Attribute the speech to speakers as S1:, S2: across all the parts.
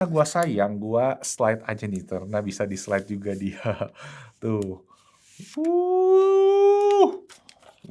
S1: Gua sayang, gua slide aja nih karena bisa di-slide juga dia. Tuh. Wuh.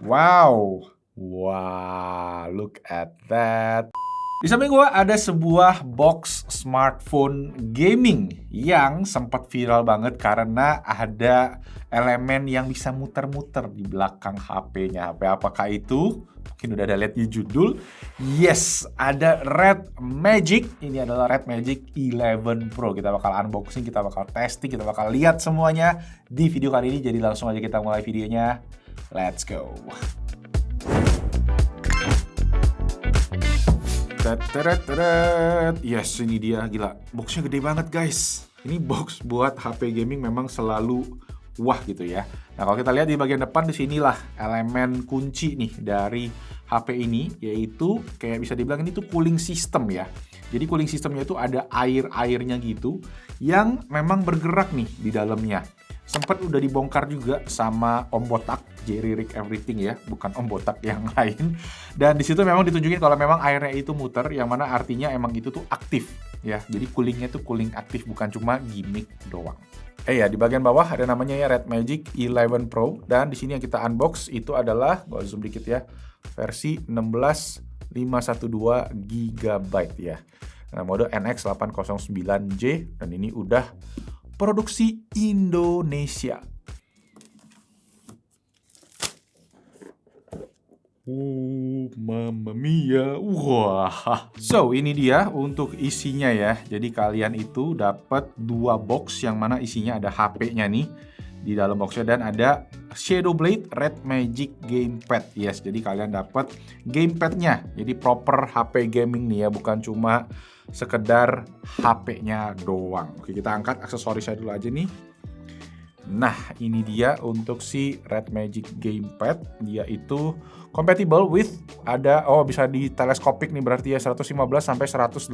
S1: Wow. Wah, look at that. Di samping gua ada sebuah box smartphone gaming yang sempat viral banget karena ada elemen yang bisa muter-muter di belakang HP-nya. HP apakah itu? Mungkin udah ada lihat di judul. Yes, ada Red Magic. Ini adalah Red Magic 11 Pro. Kita bakal unboxing, kita bakal testing, kita bakal lihat semuanya di video kali ini. Jadi langsung aja kita mulai videonya. Let's go. Yes, ini dia, gila. Boxnya gede banget, guys. Ini box buat HP gaming memang selalu wah gitu ya. Nah, kalau kita lihat di bagian depan, di sinilah elemen kunci nih dari HP ini, yaitu kayak bisa dibilang ini tuh cooling system ya. Jadi cooling systemnya itu ada air-airnya gitu yang memang bergerak nih di dalamnya. Sempat udah dibongkar juga sama Om Botak, Jerry Rig Everything ya, bukan Om Botak yang lain. Dan di situ memang ditunjukin kalau memang airnya itu muter, yang mana artinya emang itu tuh aktif ya. Jadi coolingnya tuh cooling aktif, bukan cuma gimmick doang. Ya, di bagian bawah ada namanya ya Red Magic 11 Pro, dan di sini yang kita unbox itu adalah, gua zoom dikit ya, versi 16512 GB ya. Nah, mode NX809J, dan ini udah produksi Indonesia. Mamma mia. Wah. So, ini dia untuk isinya ya. Jadi kalian itu dapat 2 box yang mana isinya ada HP-nya nih di dalam boxnya, dan ada Shadow Blade Red Magic Gamepad. Yes, jadi kalian dapat gamepad-nya. Jadi proper HP gaming nih ya, bukan cuma sekedar HP-nya doang. Oke, kita angkat aksesorisnya dulu aja nih. Nah, ini dia untuk si Red Magic Gamepad. Dia itu compatible with bisa di teleskopik nih, berarti ya 115 sampai 185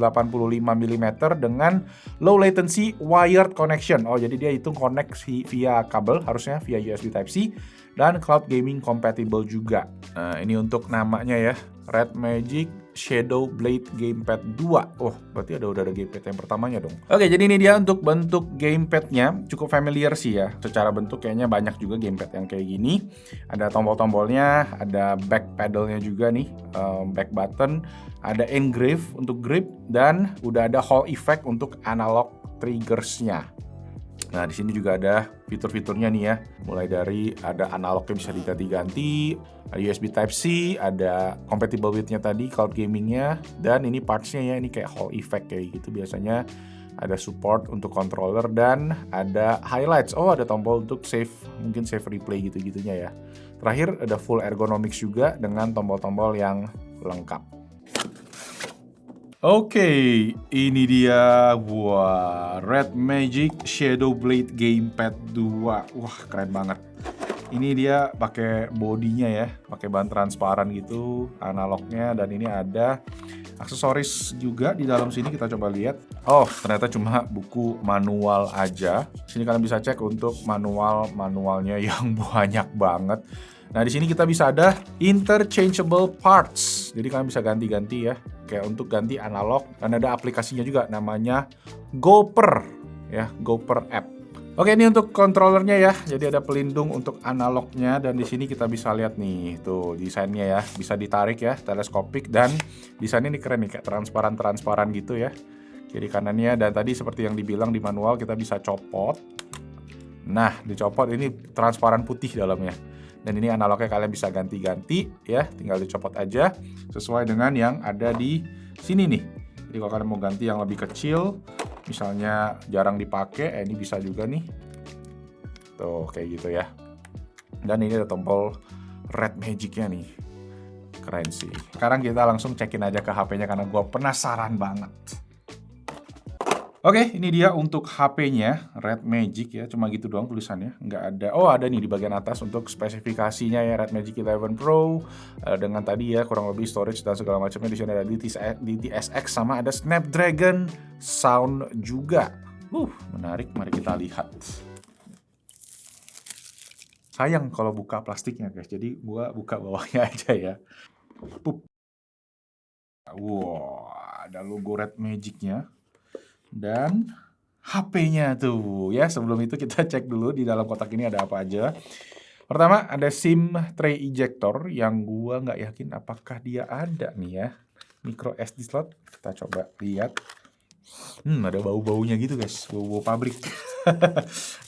S1: mm dengan low latency wired connection. Oh, jadi dia itu koneksi via kabel, harusnya via USB Type-C, dan cloud gaming compatible juga. Nah, ini untuk namanya ya, Red Magic Shadow Blade Gamepad 2. Oh, berarti udah ada gamepad yang pertamanya dong. Oke, jadi ini dia untuk bentuk gamepadnya. Cukup familiar sih ya. Secara bentuk kayaknya banyak juga gamepad yang kayak gini. Ada tombol-tombolnya, ada back pedalnya juga nih, back button, ada engrave untuk grip, dan udah ada Hall effect untuk analog triggersnya. Nah, di sini juga ada fitur-fiturnya nih ya. Mulai dari ada analognya bisa diganti-ganti, ada USB Type-C, ada compatible with-nya tadi, cloud gaming-nya, dan ini parts-nya ya, ini kayak Hall effect kayak gitu biasanya. Ada support untuk controller dan ada highlights. Oh, ada tombol untuk save, mungkin save replay gitu-gitunya ya. Terakhir ada full ergonomics juga dengan tombol-tombol yang lengkap. Oke, ini dia. Wah, Red Magic Shadow Blade Gamepad 2. Wah, keren banget. Ini dia pakai bodinya ya, pakai bahan transparan gitu, analognya, dan ini ada aksesoris juga di dalam sini. Kita coba lihat. Oh, ternyata cuma buku manual aja. Sini kalian bisa cek untuk manualnya yang banyak banget. Nah, di sini kita bisa ada interchangeable parts. Jadi kalian bisa ganti-ganti ya, kayak untuk ganti analog, dan ada aplikasinya juga namanya GoPer ya, GoPer app. Oke, ini untuk controllernya ya. Jadi ada pelindung untuk analognya, dan di sini kita bisa lihat nih, tuh desainnya ya, bisa ditarik ya, teleskopik, dan desainnya ini keren nih, kayak transparan gitu ya. Kiri kanannya, dan tadi seperti yang dibilang di manual kita bisa copot. Nah, dicopot ini transparan putih dalamnya. Dan ini analognya kalian bisa ganti-ganti ya, tinggal dicopot aja sesuai dengan yang ada di sini nih. Jadi kalau kalian mau ganti yang lebih kecil, misalnya jarang dipakai, ini bisa juga nih. Tuh, kayak gitu ya. Dan ini ada tombol Red Magic-nya nih. Keren sih. Sekarang kita langsung cekin aja ke HP-nya karena gue penasaran banget. Oke, ini dia untuk HP-nya, Red Magic ya, cuma gitu doang tulisannya, nggak ada. Oh, ada nih di bagian atas untuk spesifikasinya ya, Red Magic 11 Pro, dengan tadi ya kurang lebih storage dan segala macamnya. Di sini ada DTSX sama ada Snapdragon Sound juga. Menarik, mari kita lihat. Sayang kalau buka plastiknya guys, jadi gua buka bawahnya aja ya. Wow, ada logo Red Magic-nya. Dan HP-nya tuh ya. Sebelum itu kita cek dulu di dalam kotak ini ada apa aja. Pertama ada SIM tray ejector yang gua nggak yakin apakah dia ada nih ya. Micro SD slot, kita coba lihat. Ada bau-baunya gitu guys, bau-bau pabrik.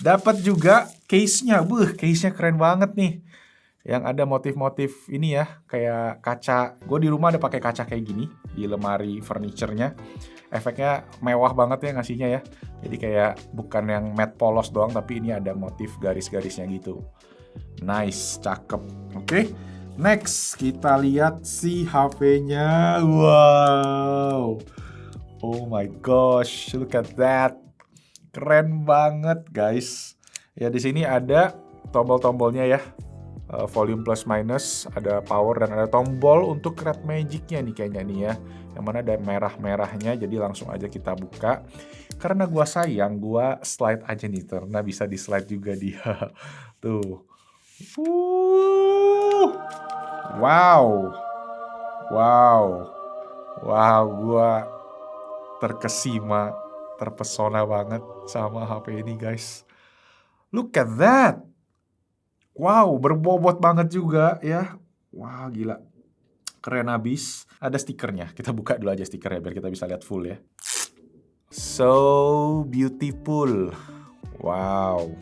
S1: Dapat juga case-nya, case-nya keren banget nih. Yang ada motif-motif ini ya, kayak kaca. Gue di rumah ada pakai kaca kayak gini di lemari furniture-nya. Efeknya mewah banget ya ngasihnya ya. Jadi kayak bukan yang matte polos doang, tapi ini ada motif garis-garisnya gitu. Nice, cakep. Oke, next kita lihat si HP-nya. Wow. Oh my gosh, look at that. Keren banget, guys. Ya di sini ada tombol-tombolnya ya. Volume plus minus, ada power dan ada tombol untuk red magic-nya nih kayaknya nih ya. Yang mana ada merah-merahnya, jadi langsung aja kita buka. Karena gua sayang, gua slide aja nih, karena bisa di slide juga dia. Tuh. Wow. Wow. Wow, gua terkesima, terpesona banget sama HP ini guys. Look at that. Wow, berbobot banget juga ya. Wah, gila. Keren abis. Ada stikernya. Kita buka dulu aja stikernya biar kita bisa lihat full ya. So beautiful. Wow.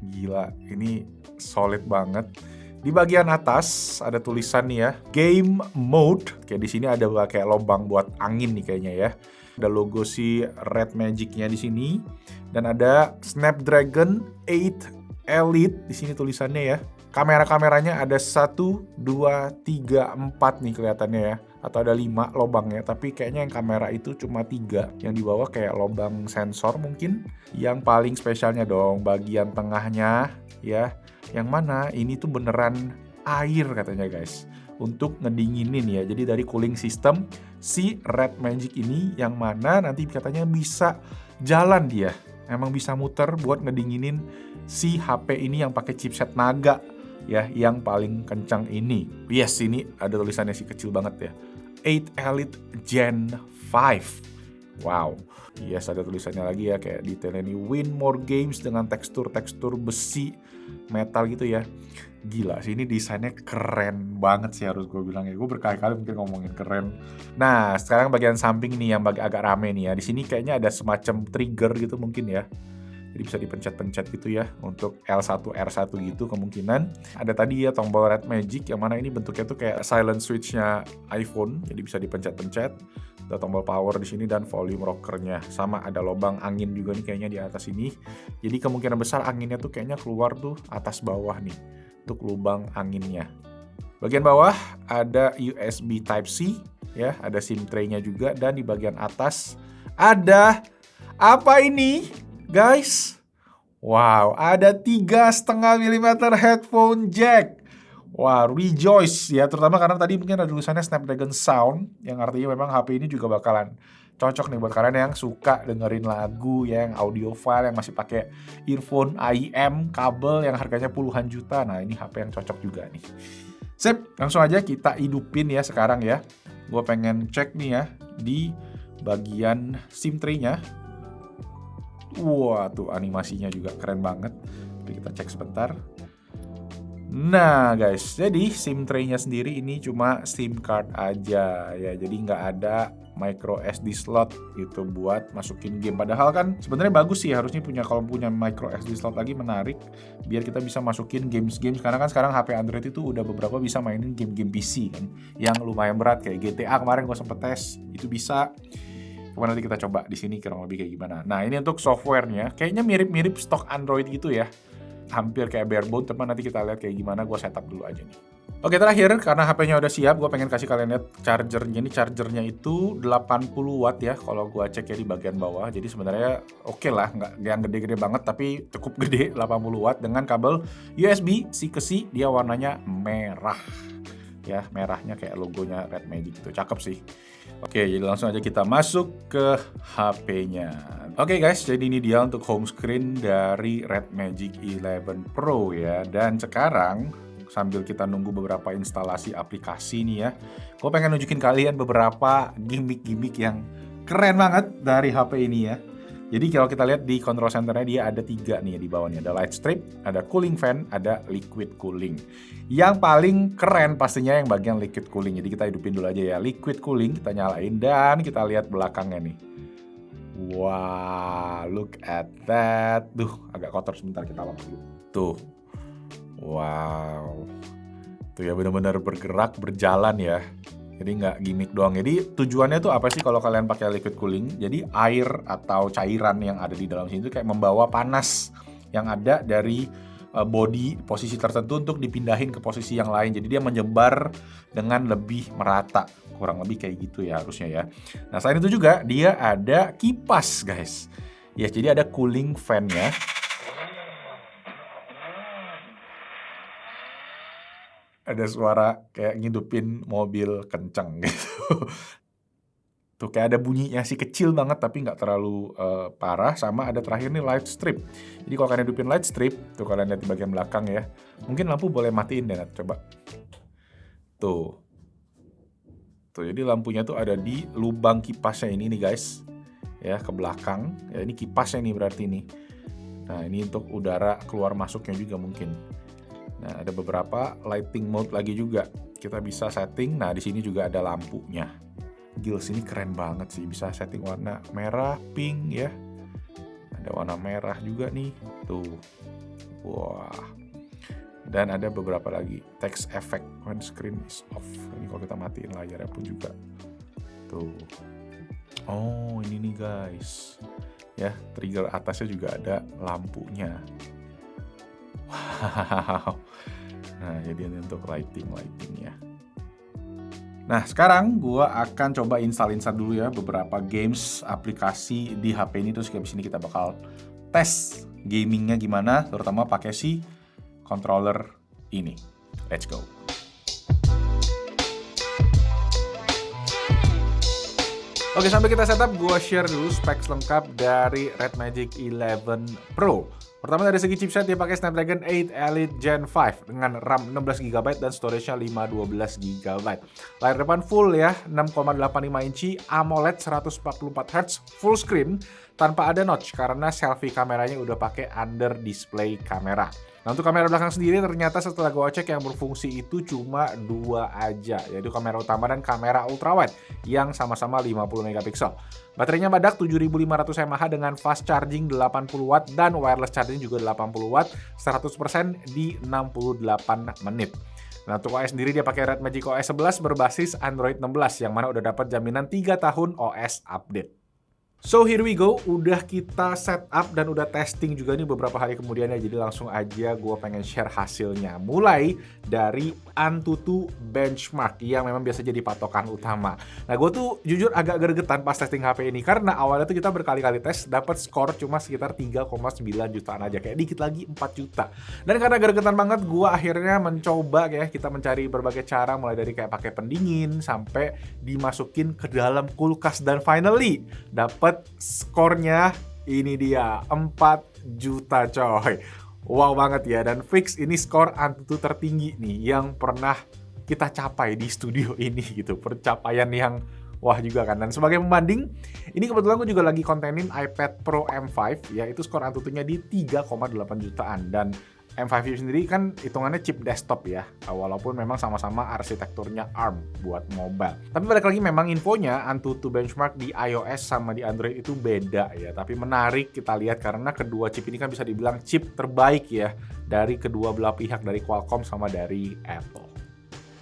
S1: Gila, ini solid banget. Di bagian atas ada tulisan nih ya, game mode. Kayak di sini ada kayak lubang buat angin nih kayaknya ya. Ada logo si Red Magic-nya di sini dan ada Snapdragon 8 Elite di sini tulisannya ya. Kamera-kameranya ada 1, 2, 3, 4 nih kelihatannya ya. Atau ada 5 lubangnya, tapi kayaknya yang kamera itu cuma 3. Yang di bawah kayak lubang sensor mungkin. Yang paling spesialnya dong bagian tengahnya ya. Yang mana ini tuh beneran air katanya guys. Untuk ngedinginin ya. Jadi dari cooling system si Red Magic ini yang mana nanti katanya bisa jalan dia. Emang bisa muter buat ngedinginin si HP ini yang pakai chipset Naga ya, yang paling kencang ini. Yes, ini ada tulisannya sih kecil banget ya. 8 Elite Gen 5. Wow. Yes, ada tulisannya lagi ya kayak detailnya ini win more games dengan tekstur-tekstur besi metal gitu ya. Gila sih, ini desainnya keren banget sih harus gue bilang ya. Gue berkali-kali mungkin ngomongin keren. Nah, sekarang bagian samping nih yang agak rame nih ya. Di sini kayaknya ada semacam trigger gitu mungkin ya. Jadi bisa dipencet-pencet gitu ya untuk L1, R1 gitu kemungkinan. Ada tadi ya tombol Red Magic yang mana ini bentuknya tuh kayak silent switch-nya iPhone. Jadi bisa dipencet-pencet. Ada tombol power di sini dan volume rockernya. Sama ada lubang angin juga nih kayaknya di atas ini. Jadi kemungkinan besar anginnya tuh kayaknya keluar tuh atas bawah nih. Untuk lubang anginnya. Bagian bawah ada USB Type-C ya, ada SIM tray-nya juga dan di bagian atas ada apa ini, guys? Wow, ada 3,5 mm headphone jack. Wah, rejoice ya, terutama karena tadi mungkin ada tulisannya Snapdragon Sound yang artinya memang HP ini juga bakalan cocok nih buat kalian yang suka dengerin lagu ya, yang audiophile yang masih pakai earphone AIM kabel yang harganya puluhan juta. Nah, ini HP yang cocok juga nih. Sip, langsung aja kita hidupin ya sekarang ya. Gue pengen cek nih ya di bagian SIM tray-nya. Wah, tuh animasinya juga keren banget. Oke, kita cek sebentar. Nah guys, jadi SIM tray-nya sendiri ini cuma SIM card aja ya, jadi nggak ada micro SD slot gitu buat masukin game. Padahal kan sebenarnya bagus sih, harusnya kalau punya micro SD slot lagi menarik biar kita bisa masukin games-games, karena kan sekarang HP Android itu udah beberapa bisa mainin game-game PC kan yang lumayan berat kayak GTA kemarin gue sempet tes itu bisa. Kemudian nanti kita coba di sini kurang lebih kayak gimana. Nah ini untuk softwarenya kayaknya mirip-mirip stok Android gitu ya. Hampir kayak barebone, teman nanti kita lihat kayak gimana. Gue setup dulu aja nih. Oke, terakhir karena HP-nya udah siap, gue pengen kasih kalian lihat chargernya. Ini chargernya itu 80 watt ya kalau gue cek ya di bagian bawah. Jadi sebenarnya oke lah, nggak yang gede-gede banget tapi cukup gede, 80 watt dengan kabel USB C ke C. Dia warnanya merah ya, merahnya kayak logonya Red Magic itu, cakep sih. Oke, jadi langsung aja kita masuk ke HP-nya. Oke guys, jadi ini dia untuk home screen dari Red Magic 11 Pro ya. Dan sekarang sambil kita nunggu beberapa instalasi aplikasi nih ya, gue pengen nunjukin kalian beberapa gimmick-gimmick yang keren banget dari HP ini ya. Jadi kalau kita lihat di control centernya dia ada 3 nih di bawahnya. Ada light strip, ada cooling fan, ada liquid cooling. Yang paling keren pastinya yang bagian liquid cooling. Jadi kita hidupin dulu aja ya. Liquid cooling kita nyalain dan kita lihat belakangnya nih. Wow, look at that. Agak kotor sebentar, kita lap dulu. Tuh. Wow. Tuh ya, benar-benar bergerak, berjalan ya. Jadi nggak gimmick doang. Jadi tujuannya tuh apa sih kalau kalian pakai liquid cooling? Jadi air atau cairan yang ada di dalam sini tuh kayak membawa panas yang ada dari body posisi tertentu untuk dipindahin ke posisi yang lain. Jadi dia menyebar dengan lebih merata. Kurang lebih kayak gitu ya harusnya ya. Nah, selain itu juga dia ada kipas, guys. Ya, jadi ada cooling fan-nya. Ada suara kayak ngidupin mobil kenceng gitu. Tuh kayak ada bunyinya sih, kecil banget tapi nggak terlalu parah. Sama ada terakhir nih light strip. Jadi kalau kalian hidupin light strip, tuh kalian lihat di bagian belakang ya. Mungkin lampu boleh matiin deh, coba. Tuh. Tuh, jadi lampunya tuh ada di lubang kipasnya ini nih guys. Ya, ke belakang. Ya, ini kipasnya nih berarti nih. Nah, ini untuk udara keluar masuknya juga mungkin. Nah, ada beberapa lighting mode lagi juga. Kita bisa setting. Nah, di sini juga ada lampunya. Gils, ini keren banget sih. Bisa setting warna merah, pink ya. Ada warna merah juga nih. Tuh. Wah. Dan ada beberapa lagi. Text effect when screen is off. Ini kalau kita matiin layarnya pun juga. Tuh. Oh, ini nih guys. Ya, trigger atasnya juga ada lampunya. Wow. Nah, jadi ini untuk lightingnya. Nah, sekarang gua akan coba install dulu ya beberapa games, aplikasi di HP ini. Terus habis ini kita bakal tes gamingnya gimana, terutama pakai si controller ini. Let's go. Oke, sampai kita setup, gue share dulu specs lengkap dari Red Magic 11 Pro. Pertama dari segi chipset, dia pakai Snapdragon 8 Elite Gen 5 dengan RAM 16GB dan storage-nya 512GB. Layar depan full ya, 6,85 inci, AMOLED 144Hz, full screen, tanpa ada notch karena selfie kameranya udah pakai under display kamera. Nah, untuk kamera belakang sendiri ternyata setelah gue cek yang berfungsi itu cuma 2 aja, yaitu kamera utama dan kamera ultrawide yang sama-sama 50 megapiksel. Baterainya badak 7500 mAh dengan fast charging 80 watt dan wireless charging juga 80 watt, 100% di 68 menit. Nah, untuk OS sendiri dia pakai Red Magic OS 11 berbasis Android 16 yang mana udah dapat jaminan 3 tahun OS update. So here we go, udah kita setup dan udah testing juga nih beberapa hari kemudian ya. Jadi langsung aja gue pengen share hasilnya. Mulai dari AnTuTu Benchmark yang memang biasa jadi patokan utama. Nah, gue tuh jujur agak gregetan pas testing HP ini karena awalnya tuh kita berkali-kali tes dapat skor cuma sekitar 3,9 jutaan aja, kayak dikit lagi 4 juta. Dan karena gregetan banget, gue akhirnya mencoba ya, kita mencari berbagai cara mulai dari kayak pakai pendingin sampai dimasukin ke dalam kulkas dan finally dapat skornya. Ini dia 4 juta coy. Wow banget ya, dan fix ini skor AnTuTu tertinggi nih yang pernah kita capai di studio ini gitu. Pencapaian yang wah juga kan. Dan sebagai pembanding, ini kebetulan gue juga lagi kontenin iPad Pro M5 ya, itu skor AnTuTu-nya di 3,8 jutaan. Dan M5 sendiri kan hitungannya chip desktop ya, walaupun memang sama-sama arsitekturnya ARM buat mobile. Tapi balik lagi memang infonya AnTuTu Benchmark di iOS sama di Android itu beda ya. Tapi menarik kita lihat karena kedua chip ini kan bisa dibilang chip terbaik ya dari kedua belah pihak, dari Qualcomm sama dari Apple.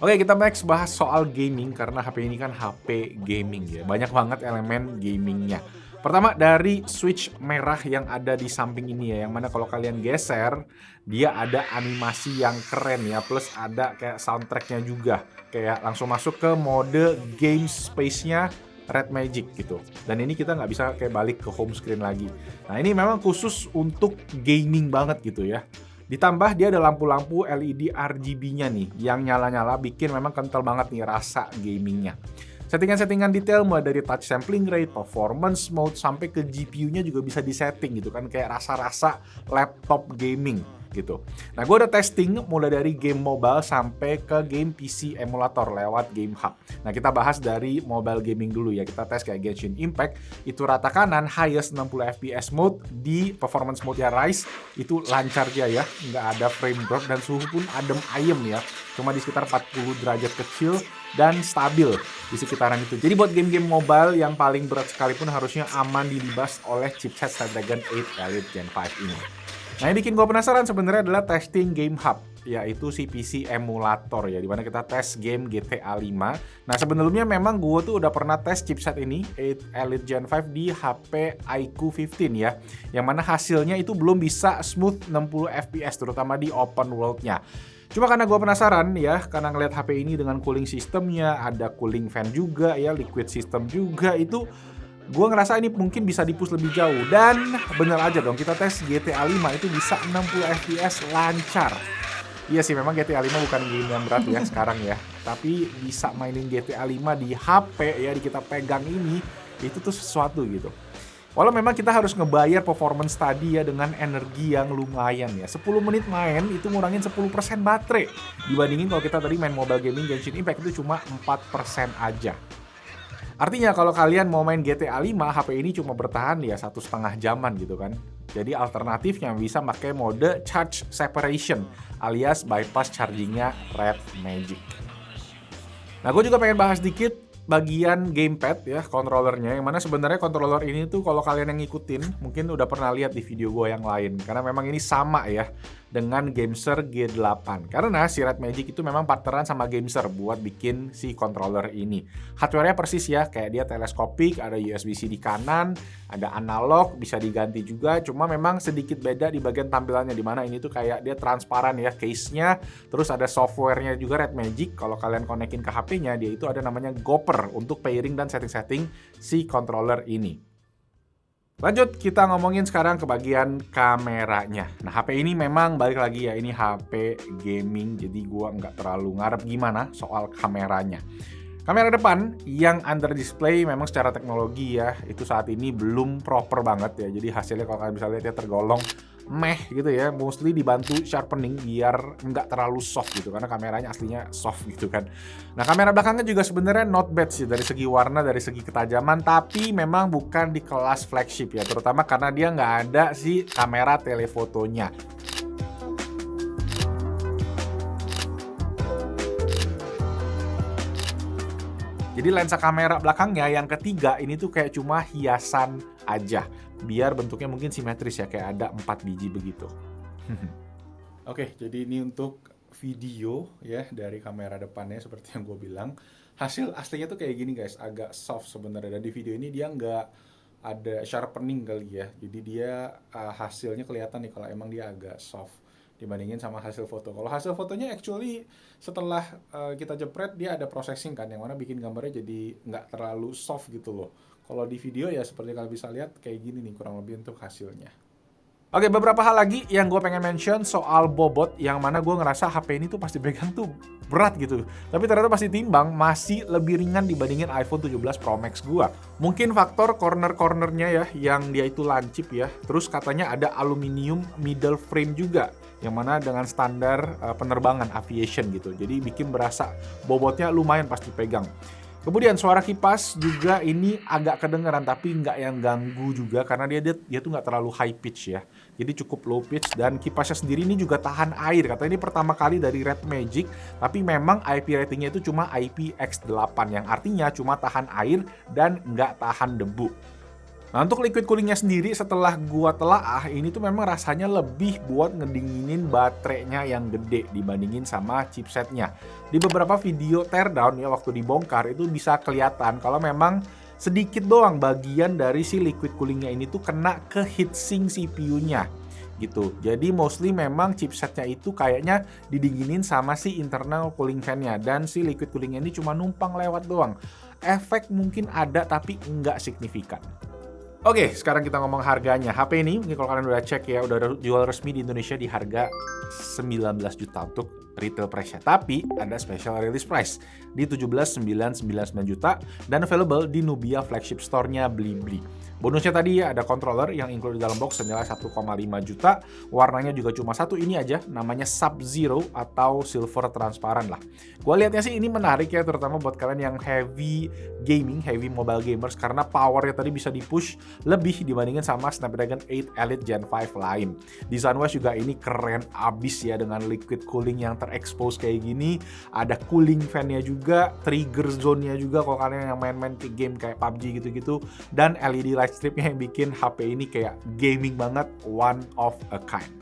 S1: Oke, kita next bahas soal gaming karena HP ini kan HP gaming ya. Banyak banget elemen gamingnya. Pertama dari switch merah yang ada di samping ini ya, yang mana kalau kalian geser dia ada animasi yang keren ya, plus ada kayak soundtracknya juga, kayak langsung masuk ke mode game space-nya Red Magic gitu. Dan ini kita nggak bisa kayak balik ke home screen lagi. Nah, ini memang khusus untuk gaming banget gitu ya. Ditambah dia ada lampu-lampu LED RGB-nya nih yang nyala-nyala, bikin memang kental banget nih rasa gamingnya. Settingan-settingan detail mulai dari touch sampling rate, performance mode, sampai ke GPU-nya juga bisa disetting gitu kan, kayak rasa-rasa laptop gaming gitu. Nah, gue udah testing mulai dari game mobile sampai ke game PC emulator lewat Game Hub. Nah, kita bahas dari mobile gaming dulu ya. Kita tes kayak Genshin Impact, itu rata kanan highest 60 fps mode, di performance mode ya Rise itu lancar aja ya, nggak ada frame drop dan suhu pun adem ayem ya. Cuma di sekitar 40 derajat kecil dan stabil di sekitaran itu. Jadi buat game-game mobile yang paling berat sekalipun harusnya aman dilibas oleh chipset Snapdragon 8 Elite Gen 5 ini. Nah, yang bikin gue penasaran sebenarnya adalah testing Game Hub, yaitu si PC emulator ya, dimana kita tes game GTA 5. Nah, sebelumnya memang gue tuh udah pernah tes chipset ini, 8 Elite Gen 5 di HP iQOO 15 ya, yang mana hasilnya itu belum bisa smooth 60 fps, terutama di open world-nya. Cuma karena gue penasaran ya, karena ngeliat HP ini dengan cooling systemnya, ada cooling fan juga ya, liquid system juga, itu gue ngerasa ini mungkin bisa di-push lebih jauh. Dan bener aja dong, kita tes GTA 5 itu bisa 60 fps lancar. Iya sih, memang GTA 5 bukan game yang berat ya sekarang ya, tapi bisa mainin GTA 5 di HP ya, di kita pegang ini, itu tuh sesuatu gitu. Walau memang kita harus ngebayar performance tadi ya dengan energi yang lumayan ya. 10 menit main itu ngurangin 10% baterai. Dibandingin kalau kita tadi main mobile gaming Genshin Impact itu cuma 4% aja. Artinya kalau kalian mau main GTA 5, HP ini cuma bertahan ya 1,5 jaman gitu kan. Jadi alternatifnya bisa pakai mode charge separation alias bypass chargingnya Red Magic. Nah, gue juga pengen bahas dikit bagian gamepad ya, controllernya, yang mana sebenarnya controller ini tuh kalau kalian yang ngikutin mungkin udah pernah lihat di video gue yang lain, karena memang ini sama ya dengan Gameser G8, karena si Red Magic itu memang partneran sama Gameser buat bikin si controller ini. Hardware-nya persis ya, kayak dia teleskopik, ada USB-C di kanan, ada analog, bisa diganti juga, cuma memang sedikit beda di bagian tampilannya, dimana ini tuh kayak dia transparan ya case-nya, terus ada software-nya juga Red Magic. Kalau kalian konekin ke HP-nya, dia itu ada namanya Gopper untuk pairing dan setting-setting si controller ini. Lanjut, kita ngomongin sekarang ke bagian kameranya. Nah, HP ini memang balik lagi ya, ini HP gaming, jadi gua nggak terlalu ngarep gimana soal kameranya. Kamera depan yang under display memang secara teknologi ya, itu saat ini belum proper banget ya. Jadi hasilnya kalau kalian bisa lihat ya tergolong meh gitu ya, mostly dibantu sharpening biar nggak terlalu soft gitu, karena kameranya aslinya soft gitu kan. Nah, kamera belakangnya juga sebenarnya not bad sih dari segi warna, dari segi ketajaman, tapi memang bukan di kelas flagship ya, terutama karena dia nggak ada si kamera telefotonya. Jadi lensa kamera belakangnya yang ketiga ini tuh kayak cuma hiasan aja, biar bentuknya mungkin simetris ya, kayak ada 4 biji begitu. Oke, jadi ini untuk video ya dari kamera depannya seperti yang gue bilang. Hasil aslinya tuh kayak gini guys, agak soft sebenarnya. Dan di video ini dia nggak ada sharpening kali ya, jadi dia hasilnya kelihatan nih kalau emang dia agak soft dibandingin sama hasil foto. Kalau hasil fotonya actually setelah kita jepret dia ada processing kan, yang mana bikin gambarnya jadi nggak terlalu soft gitu loh. Kalau di video ya seperti kalian bisa lihat kayak gini nih kurang lebih untuk hasilnya. Oke, beberapa hal lagi yang gue pengen mention soal bobot, yang mana gue ngerasa HP ini tuh pasti pegang tuh berat gitu. Tapi ternyata pasti timbang masih lebih ringan dibandingin iPhone 17 Pro Max gue. Mungkin faktor corner-cornernya ya, yang dia itu lancip ya. Terus katanya ada aluminium middle frame juga, yang mana dengan standar penerbangan aviation gitu. Jadi bikin berasa bobotnya lumayan pasti pegang. Kemudian suara kipas juga ini agak kedengeran, tapi nggak yang ganggu juga karena dia tuh nggak terlalu high pitch ya. Jadi cukup low pitch, dan kipasnya sendiri ini juga tahan air. Katanya ini pertama kali dari Red Magic, tapi memang IP ratingnya itu cuma IPX8, yang artinya cuma tahan air dan nggak tahan debu. Nah, untuk liquid coolingnya sendiri setelah gua telaah, ini tuh memang rasanya lebih buat ngedinginin baterainya yang gede dibandingin sama chipsetnya. Di beberapa video teardown ya, waktu dibongkar itu bisa kelihatan kalau memang sedikit doang bagian dari si liquid coolingnya ini tuh kena ke heatsink CPU-nya gitu. Jadi mostly memang chipsetnya itu kayaknya didinginin sama si internal cooling fan-nya, dan si liquid coolingnya ini cuma numpang lewat doang. Efek mungkin ada tapi nggak signifikan. Oke, sekarang kita ngomong harganya. HP ini mungkin kalau kalian udah cek ya, udah jual resmi di Indonesia di harga 19 juta untuk retail price-nya. Tapi ada special release price di 17.999 juta dan available di Nubia flagship store-nya Blibli. Bonusnya tadi ada controller yang include di dalam box senilai 1,5 juta. Warnanya juga cuma satu ini aja, namanya Sub-Zero atau silver transparan lah. Gua lihatnya sih ini menarik ya, terutama buat kalian yang heavy gaming, heavy mobile gamers, karena powernya tadi bisa di-push lebih dibandingin sama Snapdragon 8 Elite Gen 5 lain. Design-wise juga ini keren abis ya, dengan liquid cooling yang terexpose kayak gini. Ada cooling fan-nya juga, trigger zone-nya juga kalau kalian yang main-main game kayak PUBG gitu-gitu, dan LED light stripnya yang bikin HP ini kayak gaming banget, one of a kind.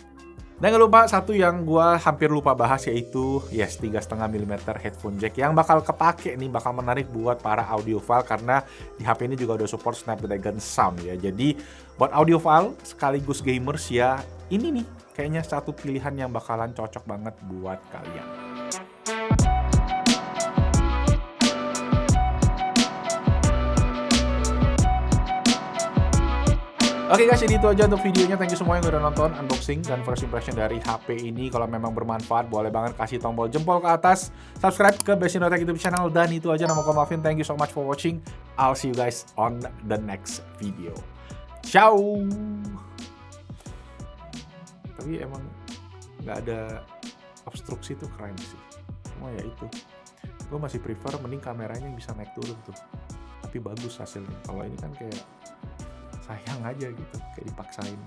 S1: Dan gak lupa satu yang gue hampir lupa bahas, yaitu 3,5 mm headphone jack yang bakal kepake nih, bakal menarik buat para audiophile karena di HP ini juga udah support Snapdragon Sound ya. Jadi buat audiophile sekaligus gamers ya, ini nih kayaknya satu pilihan yang bakalan cocok banget buat kalian. Oke guys, jadi itu aja untuk videonya. Thank you semua yang udah nonton unboxing dan first impression dari HP ini. Kalau memang bermanfaat, boleh banget kasih tombol jempol ke atas, subscribe ke Besinotek YouTube channel, dan itu aja. Nama gue Malvin. Thank you so much for watching. I'll see you guys on the next video. Ciao. Tapi emang nggak ada obstruksi tuh keren sih. Cuma ya itu, gue masih prefer mending kameranya yang bisa naik turun tuh. Tapi bagus hasilnya. Kalau ini kan kayak sayang aja gitu, kayak dipaksain.